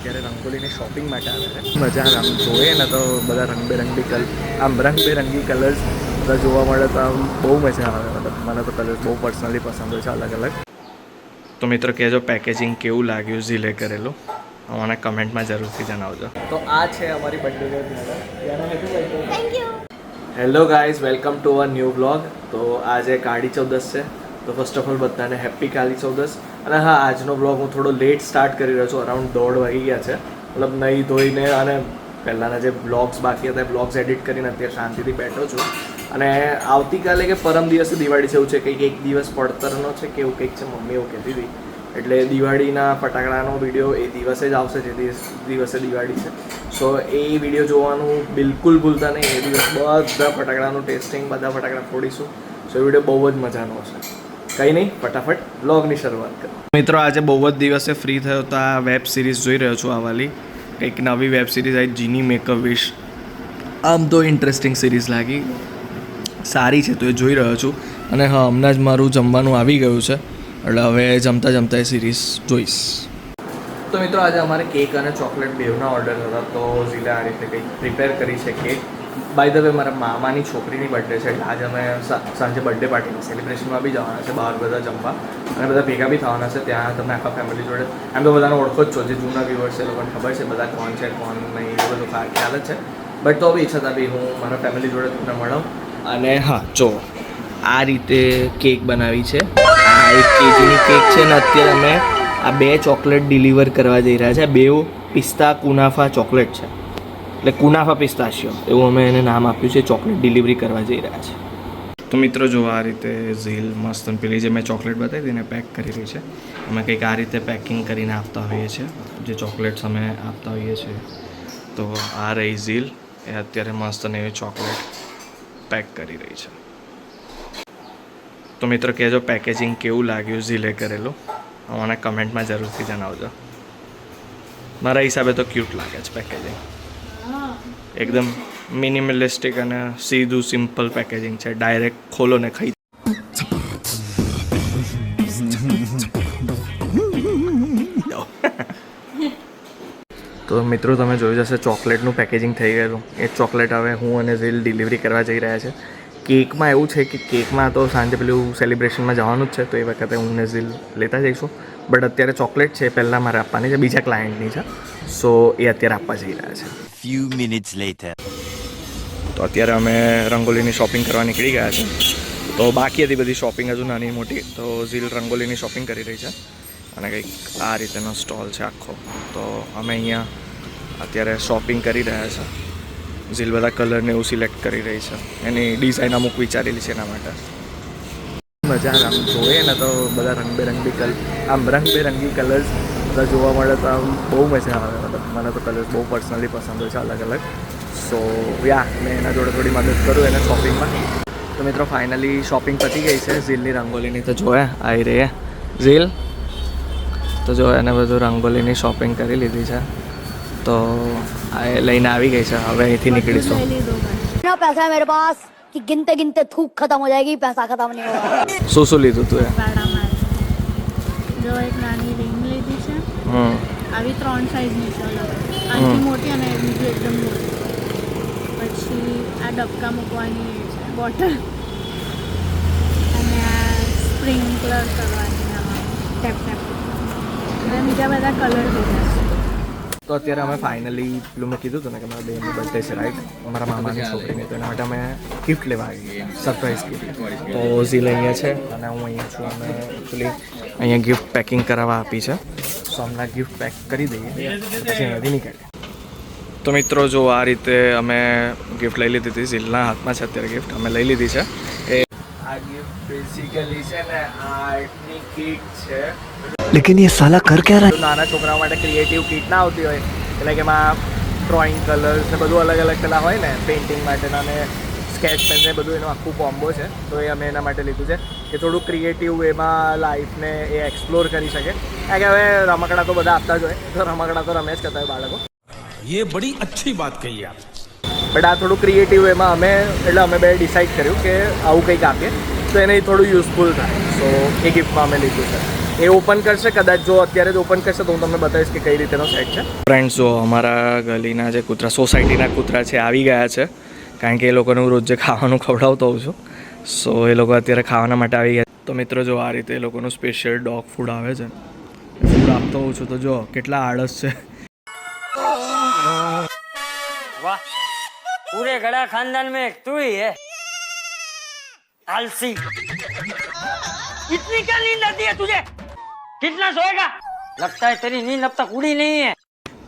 અત્યારે રંગોલીની શોપિંગ માટે આવે છે. મજા આવે આમ જોઈએ ને તો બધા રંગબેરંગી કલર્સ બધા જોવા મળે તો આમ બહુ મજા આવે. મતલબ મને તો કલર્સ બહુ પર્સનલી પસંદ હોય છે અલગ અલગ. તો મિત્રો કહેજો પેકેજિંગ કેવું લાગ્યું ઝીલે કરેલું, મને કમેન્ટમાં જરૂરથી જણાવજો. તો આ છે અમારી birthday thank you. Hello guys, welcome to a new vlog. તો આજે કાળી ચૌદસ છે, તો ફર્સ્ટ ઓફ ઓલ બધાને હેપી કાળી ચૌદસ. અને હા, આજનો બ્લોગ હું થોડો લેટ સ્ટાર્ટ કરી રહ્યો છું. અરાઉન્ડ 1:30 વાગી ગયા છે. મતલબ નહીં ધોઈને અને પહેલાંના જે બ્લોગ્સ બાકી હતા એ બ્લોગ્સ એડિટ કરીને અત્યારે શાંતિથી બેઠો છું. અને આવતીકાલે કે પરમ દિવસે દિવાળી છે એવું છે, કંઈક એક દિવસ પડતરનો છે કે એવું કંઈક છે, મમ્મી એવું કહેતી હતી. એટલે દિવાળીના ફટાકડાનો વિડીયો એ દિવસે જ આવશે જે દિવસે દિવાળી છે. સો એ વિડીયો જોવાનું બિલકુલ ભૂલતા નહીં. એ દિવસ બધા ફટાકડાનું ટેસ્ટિંગ, બધા ફટાકડા ફોડીશું. સો એ વિડીયો બહુ જ મજાનો હશે. કંઈ નહીં, ફટાફટ બ્લોગની શરૂઆત કરો. મિત્રો આજે બહુ જ દિવસે ફ્રી થયો તો આ વેબ સિરીઝ જોઈ રહ્યો છું. આ વાલી કંઈક નવી વેબ સિરીઝ આવી, જીની મેકઅપ વિશ. આમ તો ઇન્ટરેસ્ટિંગ સિરીઝ લાગી, સારી છે તો એ જોઈ રહ્યો છું. અને હા, હમણાં જ મારું જમવાનું આવી ગયું છે, એટલે હવે જમતા જમતા એ સિરીઝ જોઈશ. તો મિત્રો આજે અમારે કેક અને ચોકલેટ બેવના ઓર્ડર હતા. તો ઝીલે આ રીતે કંઈક પ્રિપેર કરી છે કેક. બાય ધ વે મારા મામાની છોકરીની બર્થડે છે, એટલે આજે અમે સાંજે બર્થડે પાર્ટીની સેલિબ્રેશનમાં બી જવાના છે બહાર બધા જમવા, અને બધા ભેગા બી થવાના છે ત્યાં. તમે આખા ફેમિલી જોડે એમ તો બધાને ઓળખો જ છો, જે જૂના વ્યુઅર્સ છે એ લોકોને ખબર છે બધા કોણ છે કોણ નહીં, એ બધું ખ્યાલ જ છે. બટ તો બી છતાં બી હું મારા ફેમિલી જોડે તમને મળાવું. અને હા, જો આ રીતે કેક બનાવી છે. આ 1 kgની કેક છે ને અત્યારે અમે આ 2 ચોકલેટ ડિલિવર કરવા જઈ રહ્યા છે. 2 પિસ્તા કુનાફા ચોકલેટ છે, એટલે કુનાફા પિસ્તાશિયો એવું અમે એને નામ આપ્યું છે. ચોકલેટ ડિલિવરી કરવા જઈ રહ્યા છે. તો મિત્રો જો આ રીતે ઝીલ મસ્ત પેલી જે મેં ચોકલેટ બતાવી હતી એને પેક કરી રહી છે. અમે કંઈક આ રીતે પેકિંગ કરીને આપતા હોઈએ છીએ જે ચોકલેટ્સ અમે આપતા હોઈએ છીએ. તો આ રહી ઝીલ, એ અત્યારે મસ્ત એવી ચોકલેટ પેક કરી રહી છે. તો મિત્રો કહેજો પેકેજિંગ કેવું લાગ્યું ઝીલે કરેલું, મને કમેન્ટમાં જરૂરથી જણાવજો. મારા હિસાબે તો ક્યુટ લાગે છે પેકેજિંગ, એકદમ મિનિમલિસ્ટિક અને સીધું સિમ્પલ પેકેજિંગ છે. ડાયરેક્ટ ખોલો ને ખાઈ. તો મિત્રો તમે જોયું જશે ચોકલેટનું પેકેજિંગ થઈ ગયેલું. એ ચોકલેટ હવે હું અને ઝીલ ડિલિવરી કરવા જઈ રહ્યા છે. કેકમાં એવું છે કે કેકમાં તો સાંજે પેલું સેલિબ્રેશનમાં જવાનું જ છે, તો એ વખતે હું ને ઝીલ લેતા જઈશું. બટ અત્યારે ચોકલેટ છે પહેલાં મારે આપવાની છે, બીજા ક્લાયન્ટની છે. સો એ અત્યારે આપવા જઈ રહ્યા છે. Few minutes later. તો અત્યારે અમે રંગોલીની શોપિંગ કરવા નીકળી ગયા છે. તો બાકી હતી બધી શોપિંગ હજુ નાની મોટી. તો ઝીલ રંગોલીની શોપિંગ કરી રહી છે અને કંઈક આ રીતેનો સ્ટોલ છે આખો. તો અમે અહીંયા અત્યારે શોપિંગ કરી રહ્યા છે. ઝીલ બધા કલરને એવું સિલેક્ટ કરી રહી છે, એની ડિઝાઇન અમુક વિચારેલી છે એના માટે. મજા આવે આમ જોઈએ ને તો બધા રંગબેરંગી કલર્સ બધા જોવા મળે તો આમ બહુ મજા આવે. મતલબ મને તો કલર્સ બહુ પર્સનલી પસંદ હોય છે અલગ અલગ. સો યા મેં એના જોડે થોડી મદદ કરું એને શોપિંગમાં. તો મિત્રો ફાઇનલી શોપિંગ પતી ગઈ છે ઝીલની રંગોલીની. તો જોએ આવી રહી ઝીલ, તો જો એને બધું રંગોલીની શોપિંગ કરી લીધી છે. તો આ લઈને આવી ગઈ છે. હવે અહીંથી નીકળીશું. पैसा है मेरे पास कि गिनते गिनते थूक खत्म हो जाएगी, पैसा खत्म नहीं होगा. શું લીધું તું એ? જો એક નાની રિંગ લીધી છે, આવી 3 સાઈઝની છે, આનાથી મોટી અને બીજી એકદમ મોટી. પછી આ ડબકા મૂકવાની છે બોટલ, અને આ સ્પ્રિંકલર કરવાની ટેપ ટેપ, અને બીજા બધા કલર લીધા છે. તો અત્યારે અમે ફાઇનલી પેલું મેં કીધું હતું ને કે મારા બેનની બર્થડે છે રાઈટ, અમારા મામાની છોકરીની. તો એના માટે અમે ગિફ્ટ લેવા આવી ગયા, સરપ્રાઈઝ ગિફ્ટ. તો ઝીલ અહીંયા છે અને હું અહીંયા છું. અમે એકચ્યુઅલી અહીંયા ગિફ્ટ પેકિંગ કરાવવા આપી છે. સો હમણાં ગિફ્ટ પેક કરી દઈએ પછી અહીંયાથી નીકળીએ. તો મિત્રો જો આ રીતે અમે ગિફ્ટ લઈ લીધી હતી. ઝીલના હાથમાં છે અત્યારે ગિફ્ટ, અમે લઈ લીધી છે. એ આ ગિફ્ટ બેઝિકલી છે ને આર્ટની કીટ છે. लेकिन ये साला कर क्या रहा है? નાના છોકરાઓ માટે ક્રિએટિવ કીટ ના આવતી હોય, એટલે કે એમાં ડ્રોઈંગ કલર્સ ને બધું અલગ અલગ પેલા હોય ને પેઇન્ટિંગ માટેના ને સ્કેચ પેન ને બધું એનું આખું કોમ્બો છે. તો એ અમે એના માટે લીધું છે કે થોડું ક્રિએટિવ એમાં લાઈફને એ એક્સપ્લોર કરી શકે. કારણ કે હવે રમકડા તો બધા આપતા જ હોય, તો રમકડા તો રમે જ કરતા હોય બાળકો. ये बड़ी अच्छी बात कही आप. બટ આ થોડું ક્રિએટિવ એમાં અમે બે ડિસાઈડ કર્યું કે આવું કંઈક આપીએ તો એને થોડું યુઝફુલ થાય. સો એ ગિફ્ટમાં અમે લીધું છે. એ ઓપન કરશે કદાચ. જો અત્યારે જ ઓપન કરશે તો હું તમને બતાવીશ કે કઈ રીતેનો સેટ છે. ફ્રેન્ડ્સ, જો અમારા ગલીના જે કૂતરા, સોસાયટીના કૂતરા છે, આવી ગયા છે. કારણ કે એ લોકોને હું રોજ જે ખાવાનું ખવડાવતો હોઉં છું, સો એ લોકો અત્યારે ખાવાના માટે આવી ગયા. તો મિત્રો જો આ રીતે એ લોકોનું સ્પેશિયલ ડોગ ફૂડ આવે છે. ફૂડ આપતો હોઉં છું તો જો કેટલા આળસ છે. वाह, पूरे गड़ा खानदान में एक तू ही है आलसी. इतनी क्या नींद आती है तुझे? कितना सोएगा? लगता है तेरी नींद अब तक उड़ी नहीं है.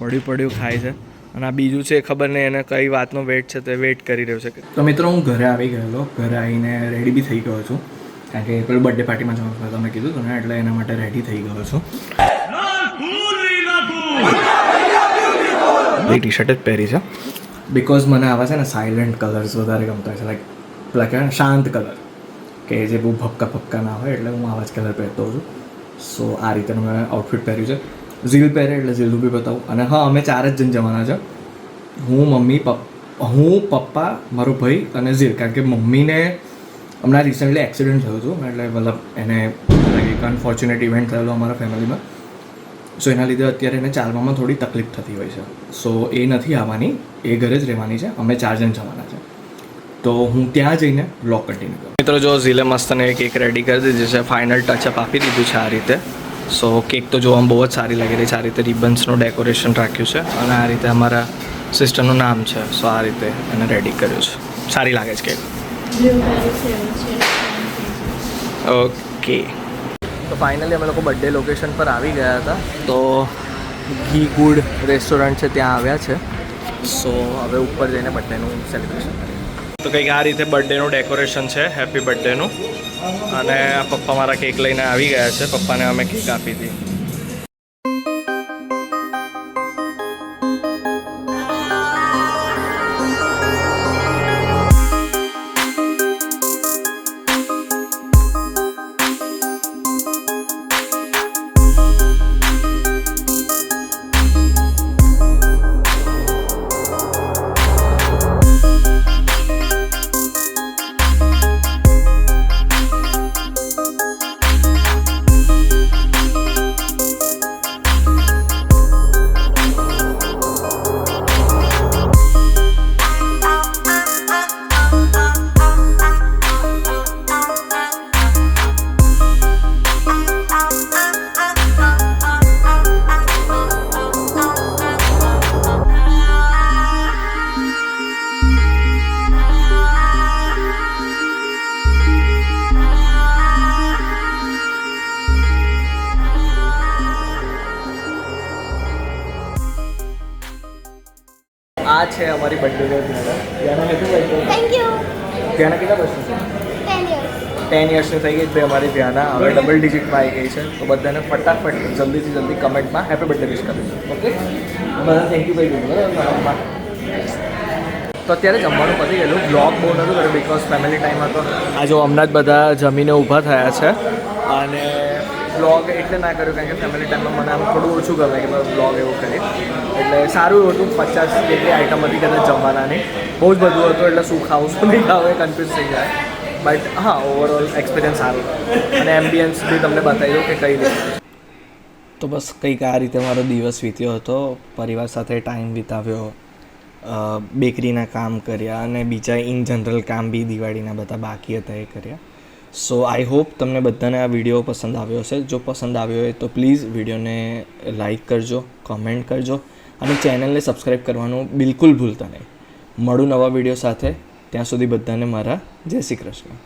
પડ્યું ખાય છે. અને આ બીજું છે ખબર નહીં એને કઈ વાતનો વેટ છે, તે વેટ કરી રહ્યો છે. તો મિત્રો હું ઘરે આવી ગયેલો. ઘરે આવીને રેડી બી થઈ ગયો છું. કારણ કે પેલું બર્થડે પાર્ટીમાં જવાનું તમે કીધું હતું ને, એટલે એના માટે રેડી થઈ ગયો છું. ટી શર્ટ જ પહેરી છે બિકોઝ મને આવા છે ને સાયલન્ટ કલર્સ વધારે ગમતા છે. લાઈક પેલા કહેવાય ને શાંત કલર, કે જે બહુ ભપકા ના હોય, એટલે હું આવા જ કલર પહેરતો હોઉં છું. સો આ રીતેનું મેં આઉટફિટ પહેર્યું છે. ઝીલ પહેરે એટલે ઝીલનું બી બતાવું. અને હા, અમે 4 જ જણ જવાના છે. હું, પપ્પા, મારો ભાઈ અને ઝીલ. કારણ કે મમ્મીને હમણાં રિસન્ટલી એક્સિડન્ટ થયું હતું, એટલે મતલબ એને એક અનફોર્ચ્યુનેટ ઇવેન્ટ થયેલો અમારા ફેમિલીમાં. સો એના લીધે અત્યારે એને ચાલવામાં થોડી તકલીફ થતી હોય છે. સો એ નથી આવવાની, એ ઘરે જ રહેવાની છે. અમે 4 જણ જવાના છે. તો હું ત્યાં જઈને બ્લોગ કન્ટિન્યુ કરું. મિત્રો જો ઝીલે મસ્ત ને કેક રેડી કરી દીધી છે. ફાઇનલ ટચઅપ આપી દીધું છે આ રીતે. સો કેક તો જોવામાં બહુ જ સારી લાગી રહી છે. આ રીતે રિબન્સનું ડેકોરેશન રાખ્યું છે અને આ રીતે અમારા સિસ્ટરનું નામ છે. સો આ રીતે એને રેડી કર્યું છે. સારી લાગે છે કેક. ઓકે, તો ફાઇનલી અમે લોકો બર્થડે લોકેશન પર આવી ગયા હતા. તો ઘી ગુડ રેસ્ટોરન્ટ છે, ત્યાં આવ્યા છે. સો હવે ઉપર જઈને બર્થડેનું સેલિબ્રેશન કરીએ. તો કંઈક આ રીતે બર્થડેનું ડેકોરેશન છે, હેપી બર્થડેનું. અને પપ્પા મારા કેક લઈને આવી ગયા છે. પપ્પાને અમે કેક આપી હતી. આ છે અમારી birthday girl Dhyana. Happy birthday. Thank you. Dhyana કેટલા વર્ષની છે? 10 years. 10 યર્સની થઈ ગઈ છે અમારી ધ્યાના. હવે ડબલ ડિજિટમાં આવી ગઈ છે. તો બધાને ફટાફટ જલ્દીથી જલ્દી કમેન્ટમાં હેપી બર્થડે વિશ કરજો. ઓકે, બધા થેન્ક યુ કહી દીધું બરાબર. તો અત્યારે જમવાનું પતી ગયેલું. બ્લોગ બહુ નહોતું કર્યું બિકોઝ ફેમિલી ટાઈમ હતો. આ જો હમણાં જ બધા જમીને ઊભા થયા છે. અને બ્લોગ એટલે ના કર્યું કારણ કે ફેમિલી ટાઈમમાં મને આમ થોડું ઓછું ગમે કે બ્લોગ એવું કરી. એટલે સારું એવું હતું. 50 જેટલી આઈટમ હતી કદાચ જમવાનાની. બહુ જ બધું હતું, એટલે શું ખાવું શું નહીં ખાવું એ કન્ફ્યુઝ થઈ જાય. બટ હા, ઓવરઓલ એક્સપિરિયન્સ સારું અને એમ્બિયન્સ બી તમને બતાવી દઉં કે કઈ રીતે. તો બસ કંઈક આ રીતે મારો દિવસ વીત્યો હતો. પરિવાર સાથે ટાઈમ વિતાવ્યો, બેકરીના કામ કર્યા અને બીજા ઇન જનરલ કામ બી દિવાળીના બધા બાકી હતા એ કર્યા. સો આઈ હોપ તમને બધાને આ વિડીયો પસંદ આવ્યો હશે. જો પસંદ આવ્યો હોય તો પ્લીઝ વિડીયોને લાઈક કરજો, કમેન્ટ કરજો અને ચેનલને સબસ્ક્રાઈબ કરવાનું બિલકુલ ભૂલતા નહીં. મળું નવા વિડીયો સાથે. ત્યાં સુધી બધાને મારા જય શ્રી કૃષ્ણ.